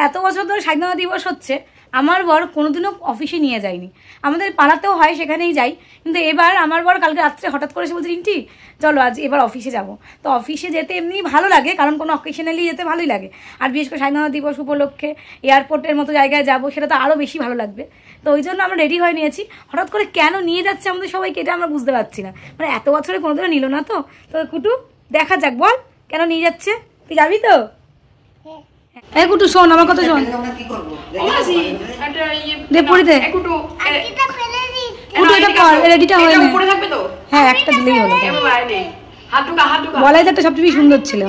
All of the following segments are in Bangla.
এত বছর ধরে স্বাধীনতা দিবস হচ্ছে, আমার বর কোনোদিনও অফিসে নিয়ে যায়নি। আমাদের পাড়াতেও হয়, সেখানেই যাই। কিন্তু এবার আমার বর কালকে রাত্রে হঠাৎ করে এসে বলছে, রিন্টি চলো আজ এবার অফিসে যাব। তো অফিসে যেতে এমনি ভালো লাগে, কারণ কোনো অকেশনালি যেতে ভালোই লাগে। আর বিশেষ করে স্বাধীনতা দিবস উপলক্ষে এয়ারপোর্টের মতো জায়গায় যাব, সেটা তো আরও বেশি ভালো লাগবে। তো ওই জন্য আমরা রেডি হয়ে নিয়েছি। হঠাৎ করে কেন নিয়ে যাচ্ছে আমাদের সবাইকে, এটা আমরা বুঝতে পারছি না। মানে এত বছরে কোনোদিনও নিল না। তো কুটু দেখা যাক, বল কেন নিয়ে যাচ্ছে। তুই যাবি তো? এই কুটু শোন, আমার কথা শোন। দে পড়ে দে কুটু, এটা কর, রেডিটা হয়ে নে। হ্যাঁ, একটা দিলেই হলো। বলাইদারটা সবচেয়ে সুন্দর ছিল।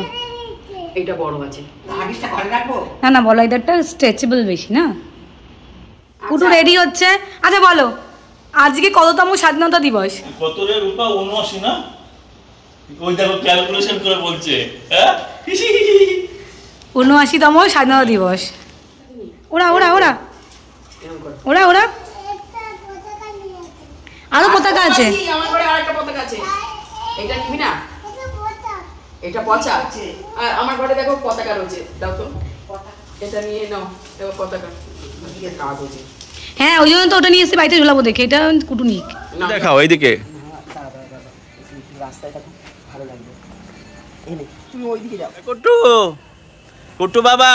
এইটা বড় আছে, না না, বলাইদারটা স্ট্রেচেবল বেশি না। কুটু রেডি হচ্ছে। আচ্ছা বলো, আজকে কততম স্বাধীনতা দিবস? কত রে রূপা? ৭৯ না? ওই দেখো ক্যালকুলেশন করে বলছে। হ্যাঁ, ৭৯তম স্বাধীনতা দিবস। ওরা ওরা ওরা ওরা ওরা আরো পতাকা আছে। আমার ঘরে আরেকটা পতাকা আছে। এটা নিবি না? এটা পচা আছে। আর আমার ঘরে দেখো পতাকা রয়েছে, দাও তো এটা নিয়ে নাও। দেখো পতাকা কাজ হচ্ছে। হ্যাঁ, ওই জন্য তো ওটা নিয়ে এসে বাড়িতে ঝোলাবো। দেখে এটা কুটু নিক দেখাও এইদিকে। রাস্তাটা ভালো লাগবে। এনে তুমি ওইদিকে যাও। কুটু, কুটু বাবা,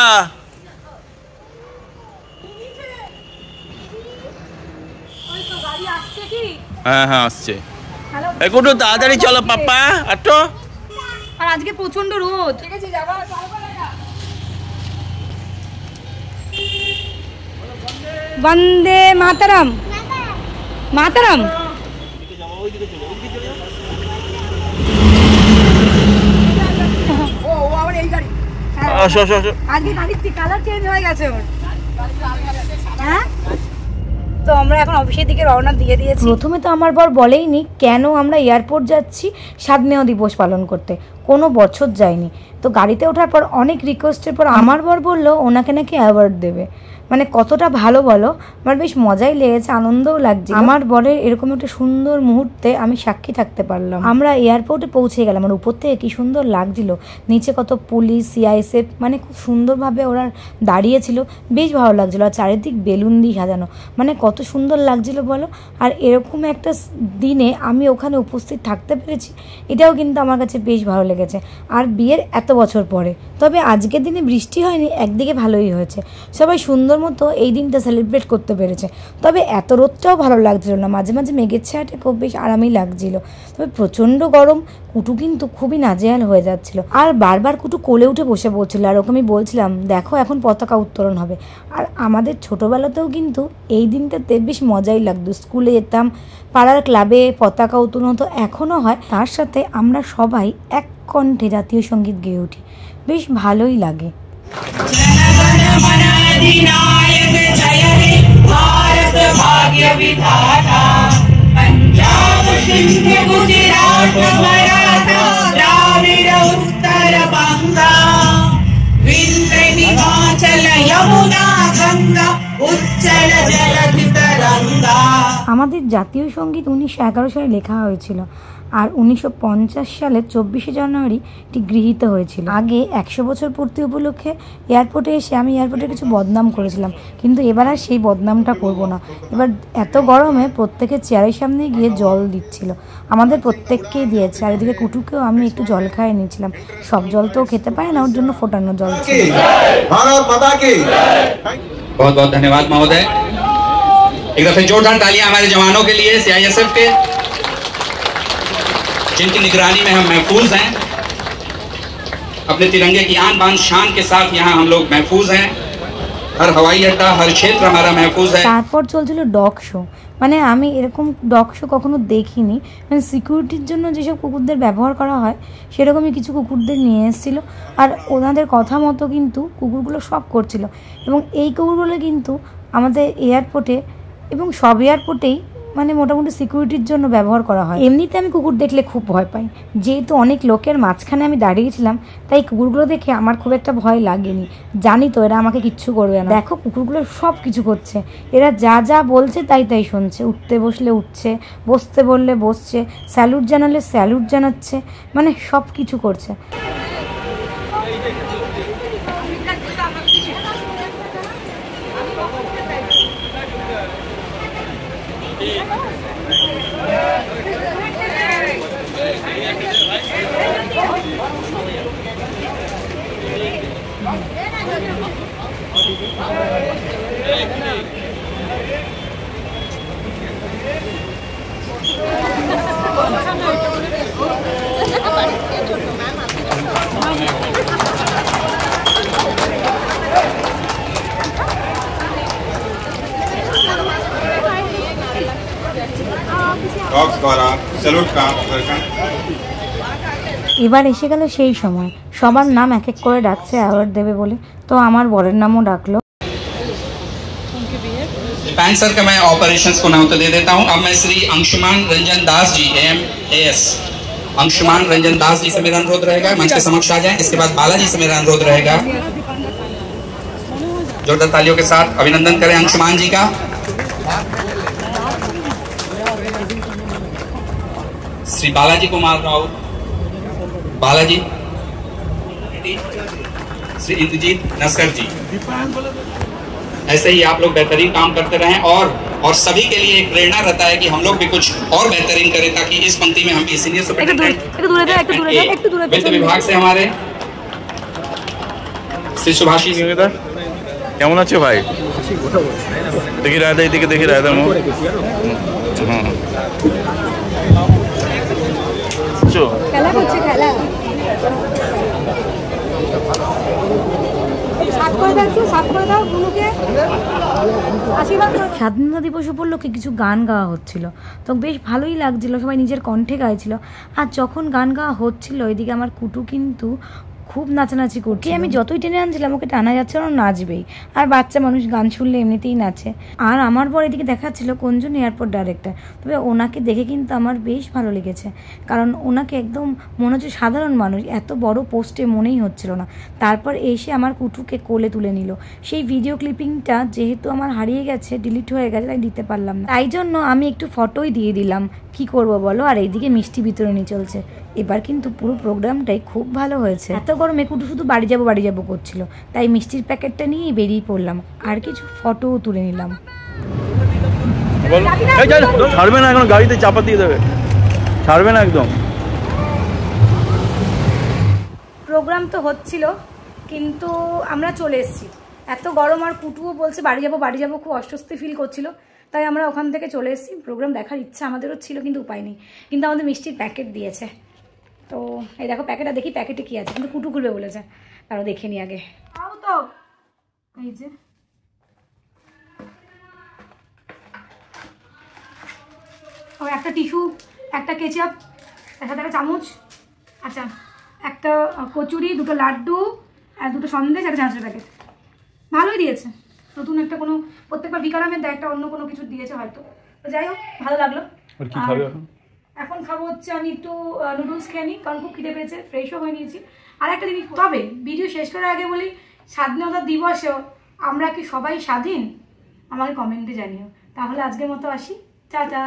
হ্যাঁ হ্যাঁ আসছে। এই কুটু তাড়াতাড়ি চলো পাপা, আটো। আর আজকে প্রচন্ড রোদ। ঠিক আছে, যাবা। বন্দে মাতরম, মাতরম। ও আবার এই গাড়ি। আসো আসো আসো। আজকে গাড়ির কালার চেঞ্জ হয়ে গেছে ওর। হ্যাঁ, তো আমরা এখন অফিসের দিকে রওনা দিয়ে দিয়েছি। প্রথমে তো আমার বর বলেইনি কেন আমরা এয়ারপোর্ট যাচ্ছি স্বাধীনতা দিবস পালন করতে, কোনো বছর যায়নি। তো গাড়িতে ওঠার পর অনেক রিকোয়েস্টের পর আমার বর বললো ওনাকে নাকি অ্যাওয়ার্ড দেবে। মানে কতটা ভালো বলো, আমার বেশ মজাই লেগেছে, আনন্দও লাগছে। আমার বরের এরকম একটা সুন্দর মুহূর্তে আমি সাক্ষী থাকতে পারলাম। আমরা এয়ারপোর্টে পৌঁছে গেলাম, আর উপর থেকে কি সুন্দর লাগছিল, নিচে কত পুলিশ, সিআইএসএফ, মানে খুব সুন্দরভাবে ওরা দাঁড়িয়েছিল, বেশ ভালো লাগছিলো। আর চারিদিক বেলুন দিয়ে সাজানো, মানে কত সুন্দর লাগছিল বলো। আর এরকম একটা দিনে আমি ওখানে উপস্থিত থাকতে পেরেছি, এটাও কিন্তু আমার কাছে বেশ ভালো লেগেছে। আর বিয়ের এত বছর পরে, তবে আজকের দিনে বৃষ্টি হয়নি, একদিকে ভালোই হয়েছে, সবাই সুন্দর মতো এই দিনটা সেলিব্রেট করতে পেরেছে। তবে এত রোদটাও ভালো লাগছিল না, মাঝে মাঝে মেঘের ছায়াটা খুব বেশ আরামই লাগছিল। তবে প্রচণ্ড গরম, কুটু কিন্তু খুবই নাজেহাল হয়ে যাচ্ছিল। আর বারবার কুটু কোলে উঠে বসে পড়ছিল, আর ওকে আমি বলছিলাম দেখো এখন পতাকা উত্তোলন হবে। আর আমাদের ছোটোবেলাতেও কিন্তু এই দিনটাতে বেশ মজাই লাগতো। স্কুলে যেতাম, পাড়ার ক্লাবে পতাকা উত্তোলন হতো, এখনও হয়। তার সাথে আমরা সবাই এক কণ্ঠে জাতীয় সঙ্গীত গেয়ে উঠি, বেশ ভালোই লাগে। আমাদের জাতীয় সঙ্গীত 1911 সালে লেখা হয়েছিল, আর 1950 সালে 24শে জানুয়ারি এটি গৃহীত হয়েছিল। আগে 100 বছর পূর্তি উপলক্ষে এয়ারপোর্টে এসে আমি এয়ারপোর্টে কিছু বদনাম করেছিলাম, কিন্তু এবার আর সেই বদনামটা করব না। এবার এত গরমে প্রত্যেকের চেয়ারের সামনে গিয়ে জল দিচ্ছিল, আমাদের প্রত্যেককেই দিয়েছে। আর এদিকে কুটুকেও আমি একটু জল খাইয়ে নিয়েছিলাম, সব জল তো খেতে পারে না, ওর জন্য ফোটানো জল ছিল। बहुत बहुत धन्यवाद महोदय। एक दफे जोरदार तालियां हमारे जवानों के लिए, सीआईएसएफ के, जिनकी निगरानी में हम महफूज हैं। अपने तिरंगे की आन बान शान के साथ यहाँ हम लोग महफूज हैं। हर हवाई अड्डा, हर क्षेत्र हमारा महफूज है। তারপর চলছিল ডগ শো, মানে আমি এরকম ডগ শো কখনো দেখিনি। মানে সিকিউরিটির জন্য যেসব কুকুরদের ব্যবহার করা হয় সেরকমই কিছু কুকুরদের নিয়ে এসেছিলো, আর ওনাদের কথা মতো কিন্তু কুকুরগুলো সব করছিল। এবং এই কুকুরগুলো কিন্তু আমাদের এয়ারপোর্টে এবং সব এয়ারপোর্টেই মানে মোটামুটি সিকিউরিটির জন্য ব্যবহার করা হয়। এমনিতে আমি কুকুর দেখলে খুব ভয় পাই, যেহেতু অনেক লোকের মাঝখানে আমি দাঁড়িয়েছিলাম, তাই কুকুরগুলো দেখে আমার খুব একটা ভয় লাগেনি। জানি তো এরা আমাকে কিচ্ছু করবে না। দেখো কুকুরগুলো সব কিছু করছে, এরা যা যা বলছে তাই তাই শুনছে, উঠতে বসলে উঠছে, বসতে বললে বসছে, স্যালুট জানালে স্যালুট জানাচ্ছে, মানে সব কিছু করছে। এবার এসে গেল সেই সময়, সবার নাম এক এক করে ডাকছে অ্যাওয়ার্ড দেবে বলে, তো আমার বরের নামও ডাকলো। पैंट सर का मैं ऑपरेशंस को नाम तो दे देता हूं। अब मैं श्री अंशुमान रंजन दास जी AM-AS अंशुमान रंजन दास जी से मेरा अनुरोध रहेगा मंच के समक्ष आ जाएं। इसके बाद बालाजी से मेरा अनुरोध रहेगा, जोरदार तालियों के साथ अभिनंदन करें अंशुमान जी का। श्री बालाजी कुमार राव बालाजी, श्री इंद्रजीत नस्कर जी। ऐसे ही आप लोग बेहतरीन काम करते रहें और सभी के लिए एक प्रेरणा रहता है कि हम लोग भी कुछ और बेहतरीन करें, ताकि इस पंक्ति में हम भी सीनियर सुपरिटेंडेंट वित्त विभाग से हमारे श्री सुभाषी কেমন আছো ভাই? দেখি রায়দা, এদিকে দেখি রায়দা মো। খেলা করছে, খেলা স্বাধীনতা দিবস উপলক্ষে কিছু গান গাওয়া হচ্ছিল, তো বেশ ভালোই লাগছিল, সবাই নিজের কণ্ঠে গাইছিল। আর যখন গান গাওয়া হচ্ছিল এদিকে আমার কুটু কিন্তু খুব নাচানাচি করছে। আমি যতই টেনে আনছিলাম ওকে টানা যাচ্ছে না, নাচবেই। আর বাচ্চা মানুষ গান শুনলে এমনিতেই নাচে। আর আমার পর এদিকে দেখাচ্ছিল কোনজন এয়ারপোর্ট ডাইরেক্টর, তবে ওনাকে দেখে কিন্তু আমার বেশ ভালো লেগেছে, কারণ ওনাকে একদম মনে হচ্ছে সাধারণ মানুষ, এত বড় পোস্টে মনেই হচ্ছিল না। তারপর এসে আমার কুটুকে কোলে তুলে নিল। সেই ভিডিও ক্লিপিংটা যেহেতু আমার হারিয়ে গেছে, ডিলিট হয়ে গেছে, তাই দিতে পারলাম না, তাই জন্য আমি একটু ফটোই দিয়ে দিলাম। কি করব বলো। আর এইদিকে মিষ্টি বিতরণী চলছে। এবার কিন্তু পুরো প্রোগ্রামটাই খুব ভালো হয়েছে। এত গরমে কুটু শুধু বাড়ি যাবো করছিল, তাই মিষ্টির প্যাকেটটা নিয়েই বেরিয়ে পড়লাম, আর কিছু ফটোও তুলে নিলাম। ছাড়বে না, এখন গাড়িতে চাপা দিয়ে দেবে, ছাড়বে না একদম। প্রোগ্রাম তো হচ্ছিল, কিন্তু আমরা চলে এসেছি। এত গরম, আর কুটুও বলছে বাড়ি যাবো, খুব অস্বস্তি ফিল করছিল, তাই আমরা ওখান থেকে চলে এসেছি। প্রোগ্রাম দেখার ইচ্ছা আমাদেরও ছিল, কিন্তু উপায় নেই। কিন্তু আমাদের মিষ্টির প্যাকেট দিয়েছে, তো এই দেখো প্যাকেটটা, দেখি প্যাকেটে কি আছে, কিন্তু কুটু খুলবে বলেছে, তারও দেখে নি আগে। তাও তো এই যে একটা টিস্যু, একটা কেচাপ, তার সাথে একটা চামচ, আচ্ছা একটা কচুরি, দুটো লাড্ডু, আর দুটো সন্দেশ, একটা চানাচুর প্যাকেট। ভালোই দিয়েছে, নতুন একটা কোনো, প্রত্যেকবার বিকারামের দেয় একটা অন্য কোনো কিছু দিয়েছে হয়তো। তো যাই হোক, ভালো লাগলো। এখন খাবো হচ্ছে আমি একটু নুডলস খেয়ে নিই, কারণ খুব খিদে পেয়েছে, ফ্রেশও হয়ে নিয়েছি। আর একটা জিনিস, তবে ভিডিও শেষ করার আগে বলি, স্বাধীনতা দিবসেও আমরা কি সবাই স্বাধীন? আমাকে কমেন্টে জানিও। তাহলে আজকের মতো আসি, টাটা।